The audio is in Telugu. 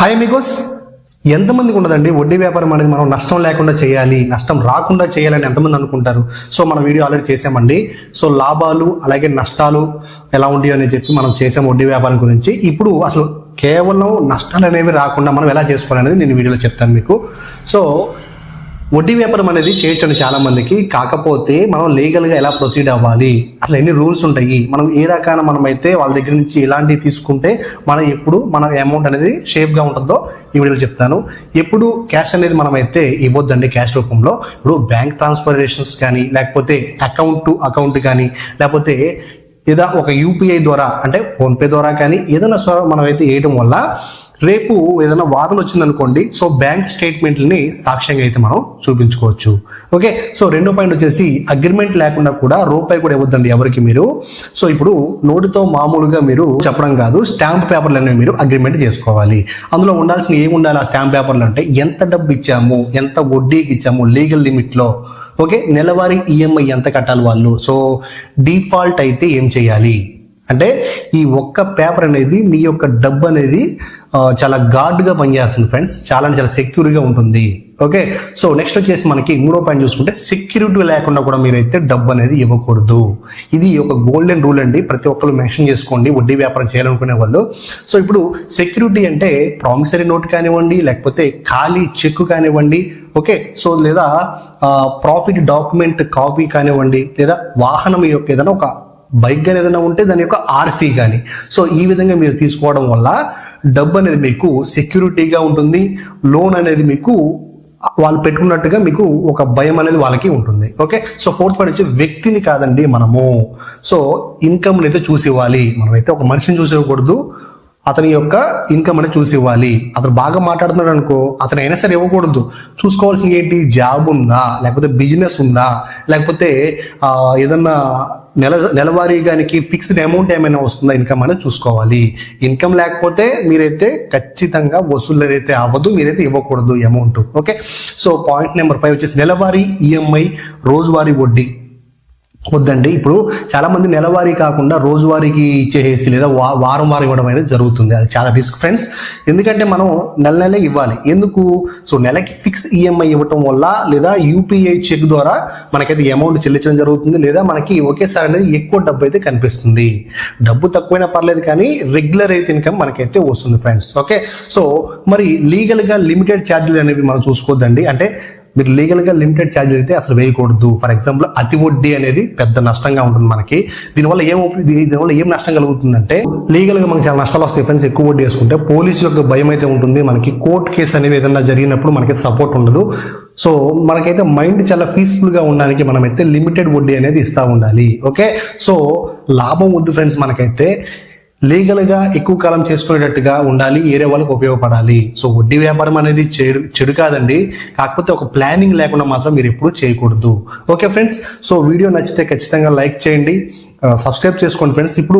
హాయ్ అమిగోస్, ఎంతమందికి ఉండదండి వడ్డీ వ్యాపారం అనేది మనం నష్టం లేకుండా చేయాలి, నష్టం రాకుండా చేయాలని ఎంతమంది అనుకుంటారు. సో మన వీడియో ఆల్రెడీ చేసామండి. సో లాభాలు అలాగే నష్టాలు ఎలా ఉంటాయో అని చెప్పి మనం చేసాం వడ్డీ వ్యాపారం గురించి. ఇప్పుడు అసలు కేవలం నష్టాలు అనేవి రాకుండా మనం ఎలా చేసుకోవాలనేది నేను వీడియోలో చెప్తాను మీకు. సో వడ్డీ వ్యాపారం అనేది చేయొచ్చండి చాలా మందికి. కాకపోతే మనం లీగల్గా ఎలా ప్రొసీడ్ అవ్వాలి, అసలు ఎన్ని రూల్స్ ఉంటాయి, మనం ఏ రకాన మనమైతే వాళ్ళ దగ్గర నుంచి ఇలాంటివి తీసుకుంటే మనం ఎప్పుడు మన అమౌంట్ అనేది సేఫ్గా ఉంటుందో ఈ వీడియోలో చెప్తాను. ఎప్పుడు క్యాష్ అనేది మనమైతే ఇవ్వద్దండి క్యాష్ రూపంలో. ఇప్పుడు బ్యాంక్ ట్రాన్స్ఫరేషన్స్ కానీ, లేకపోతే అకౌంట్ టు అకౌంట్ కానీ, లేకపోతే ఏదో ఒక యూపీఐ ద్వారా అంటే ఫోన్పే ద్వారా కానీ ఏదైనా మనమైతే వేయడం వల్ల రేపు ఏదైనా వాదన వచ్చిందనుకోండి, సో బ్యాంక్ స్టేట్మెంట్ని సాక్ష్యంగా అయితే మనం చూపించుకోవచ్చు. ఓకే, సో రెండో పాయింట్ వచ్చేసి అగ్రిమెంట్ లేకుండా కూడా రూపాయి కూడా ఇవ్వద్దండి ఎవరికి మీరు. సో ఇప్పుడు నోటితో మామూలుగా మీరు చెప్పడం కాదు, స్టాంప్ పేపర్లు అనేవి మీరు అగ్రిమెంట్ చేసుకోవాలి. అందులో ఉండాల్సిన ఏమి ఉండాలి ఆ స్టాంప్ పేపర్లు అంటే ఎంత డబ్బు ఇచ్చాము, ఎంత వడ్డీకి ఇచ్చాము లీగల్ లిమిట్లో. ఓకే, నెలవారీ ఈఎంఐ ఎంత కట్టాలి వాళ్ళు, సో డిఫాల్ట్ అయితే ఏం చేయాలి అంటే ఈ ఒక్క పేపర్ అనేది మీ యొక్క డబ్బు అనేది చాలా గార్డ్గా పనిచేస్తుంది ఫ్రెండ్స్, చాలా సెక్యూర్గా ఉంటుంది. ఓకే, సో నెక్స్ట్ వచ్చేసి మనకి మూడో పాయింట్ చూసుకుంటే సెక్యూరిటీ లేకుండా కూడా మీరైతే డబ్బు అనేది ఇవ్వకూడదు. ఇది ఒక గోల్డెన్ రూల్ అండి, ప్రతి ఒక్కరు మెన్షన్ చేసుకోండి వడ్డీ వ్యాపారం చేయాలనుకునే వాళ్ళు. సో ఇప్పుడు సెక్యూరిటీ అంటే ప్రామిసరీ నోట్ కానివ్వండి, లేకపోతే ఖాళీ చెక్ కానివ్వండి, ఓకే, సో లేదా ప్రాఫిట్ డాక్యుమెంట్ కాపీ కానివ్వండి, లేదా వాహనం యొక్క ఏదైనా ఒక బైక్ కానీ ఏదైనా ఉంటే దాని యొక్క ఆర్సీ కానీ. సో ఈ విధంగా మీరు తీసుకోవడం వల్ల డబ్బు అనేది మీకు సెక్యూరిటీగా ఉంటుంది. లోన్ అనేది మీకు వాళ్ళు పెట్టుకున్నట్టుగా మీకు ఒక భయం అనేది వాళ్ళకి ఉంటుంది. ఓకే, సో ఫోర్త్ పాయింట్ వచ్చి వ్యక్తిని కాదండి మనము. సో ఇన్కమ్ అయితే చూసి ఇవ్వాలి. మనమైతే ఒక మనిషిని చూసి ఇవ్వకూడదు, అతని యొక్క ఇన్కమ్ అనేది చూసి ఇవ్వాలి. అతను బాగా మాట్లాడుతున్నాడు అనుకో, అతను అయినా సరే ఇవ్వకూడదు. చూసుకోవాల్సింది ఏంటి, జాబ్ ఉందా, లేకపోతే బిజినెస్ ఉందా, లేకపోతే ఏదన్నా నెలవారీగానికి ఫిక్స్డ్ అమౌంట్ ఏమైనా వస్తుందా ఇన్కమ్ అనేది చూసుకోవాలి. ఇన్కమ్ లేకపోతే మీరైతే ఖచ్చితంగా వసూలు అయితే అవ్వదు, మీరైతే ఇవ్వకూడదు amount. Okay, so point number 5 వచ్చేసి నెలవారీ ఈఎంఐ రోజువారీ వడ్డీ వద్దండి. ఇప్పుడు చాలా మంది నెలవారీ కాకుండా రోజువారీకి ఇచ్చేసి లేదా వారం ఇవ్వడం అనేది జరుగుతుంది. అది చాలా రిస్క్ ఫ్రెండ్స్, ఎందుకంటే మనం నెలే ఇవ్వాలి. ఎందుకు, సో నెలకి ఫిక్స్ ఈఎంఐ ఇవ్వటం వల్ల లేదా యూపీఐ చెక్ ద్వారా మనకైతే అమౌంట్ చెల్లించడం జరుగుతుంది, లేదా మనకి ఒకేసారి అనేది ఎక్కువ డబ్బు అయితే కనిపిస్తుంది. డబ్బు తక్కువైనా పర్లేదు కానీ రెగ్యులర్ అయితే ఇన్కమ్ మనకైతే వస్తుంది ఫ్రెండ్స్. ఓకే, సో మరి లీగల్గా లిమిటెడ్ ఛార్జీలు అనేవి మనం చూసుకోవద్దండి. అంటే మీరు లీగల్గా లిమిటెడ్ ఛార్జీలు అయితే అసలు వేయకూడదు. ఫర్ ఎగ్జాంపుల్ అతి వడ్డీ అనేది పెద్ద నష్టంగా ఉంటుంది మనకి. దీనివల్ల ఏం నష్టం కలుగుతుందంటే లీగల్గా మనకి చాలా నష్టాలు వస్తాయి ఫ్రెండ్స్. ఎక్కువ వడ్డీ వేసుకుంటే పోలీసు యొక్క భయం అయితే ఉంటుంది, మనకి కోర్టు కేసు అనేది ఏదైనా జరిగినప్పుడు మనకైతే సపోర్ట్ ఉండదు. సో మనకైతే మైండ్ చాలా పీస్ఫుల్గా ఉండడానికి మనమైతే లిమిటెడ్ వడ్డీ అనేది ఇస్తూ ఉండాలి. ఓకే, సో లాభం వద్దు ఫ్రెండ్స్, మనకైతే లీగల్గా ఎక్కువ కాలం చేసుకునేటట్టుగా ఉండాలి, ఏరే వాళ్ళకి ఉపయోగపడాలి. సో వడ్డీ వ్యాపారం అనేది చెడు కాదండి, కాకపోతే ఒక ప్లానింగ్ లేకుండా మాత్రం మీరు ఎప్పుడూ చేయకూడదు. ఓకే ఫ్రెండ్స్, సో వీడియో నచ్చితే ఖచ్చితంగా లైక్ చేయండి, సబ్స్క్రైబ్ చేసుకోండి ఫ్రెండ్స్. ఇప్పుడు